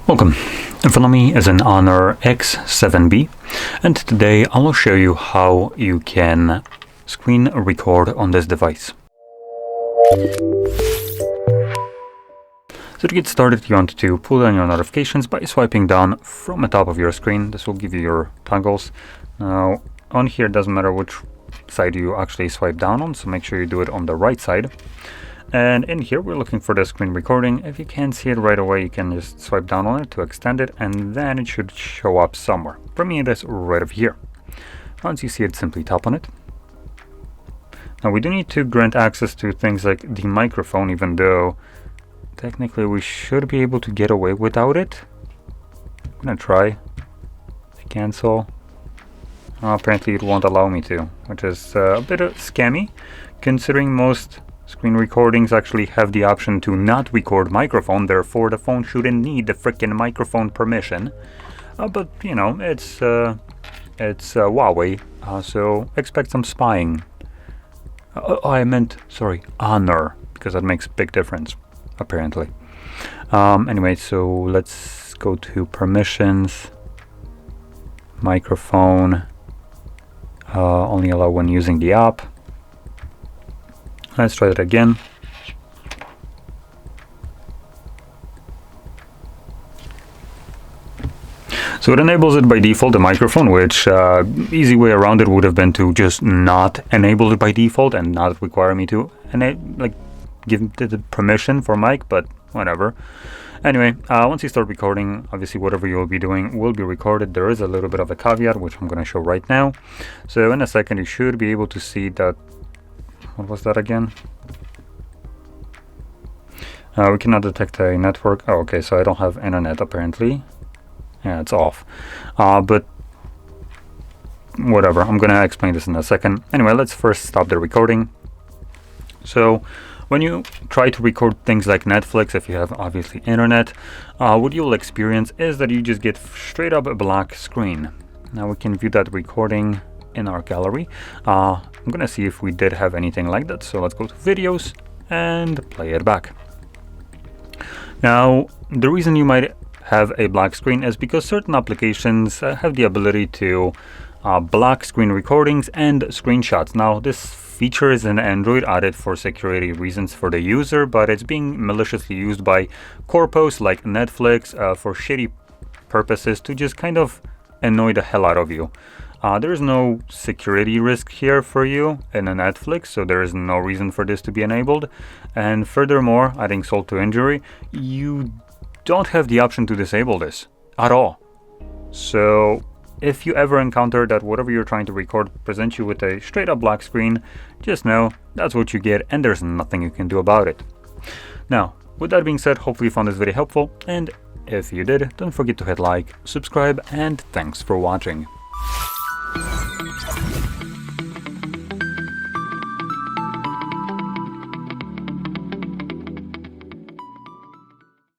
Welcome. In front of me is an HONOR X7b, and today I will show you how you can screen record on this device. So to get started, you want to pull down your notifications by swiping down from the top of your screen. This will give you your toggles. Now on here, it doesn't matter which side you actually swipe down on, so make sure you do it on the right side. And in here, we're looking for the screen recording. If you can't see it right away, you can just swipe down on it to extend it, and then it should show up somewhere. For me, it is right over here. Once you see it, simply tap on it. Now, we do need to grant access to things like the microphone, even though technically we should be able to get away without it. I'm gonna try. Cancel. Apparently, it won't allow me to, which is a bit scammy, considering most screen recordings actually have the option to not record microphone, therefore the phone shouldn't need the frickin' microphone permission. But you know, it's Huawei, so expect some spying. I meant, sorry, HONOR, because that makes a big difference, apparently. Anyway, so let's go to permissions, microphone, only allow when using the app. Let's try that again. So it enables it by default, the microphone, which easy way around it would have been to just not enable it by default and not require me to give it the permission for mic, but whatever. Anyway, once you start recording, obviously whatever you will be doing will be recorded. There is a little bit of a caveat, which I'm going to show right now. So in a second, you should be able to see that. What was that again? We cannot detect a network. Oh, okay, so I don't have internet apparently. Yeah, it's off. But whatever, I'm gonna explain this in a second. Anyway, let's first stop the recording. So when you try to record things like Netflix, if you have obviously internet, what you'll experience is that you just get straight up a black screen. Now we can view that recording in our gallery. I'm gonna see if we did have anything like that, so let's go to videos and play it back. Now the reason you might have a black screen is because certain applications have the ability to block screen recordings and screenshots. Now this feature is in Android, added for security reasons for the user, but it's being maliciously used by corpos like Netflix for shitty purposes to just kind of annoy the hell out of you. There is no security risk here for you in a Netflix, so there is no reason for this to be enabled. And furthermore, adding salt to injury, you don't have the option to disable this at all. So if you ever encounter that whatever you're trying to record presents you with a straight up black screen, just know that's what you get and there's nothing you can do about it. Now, with that being said, hopefully you found this video helpful, and if you did, don't forget to hit like, subscribe, and thanks for watching.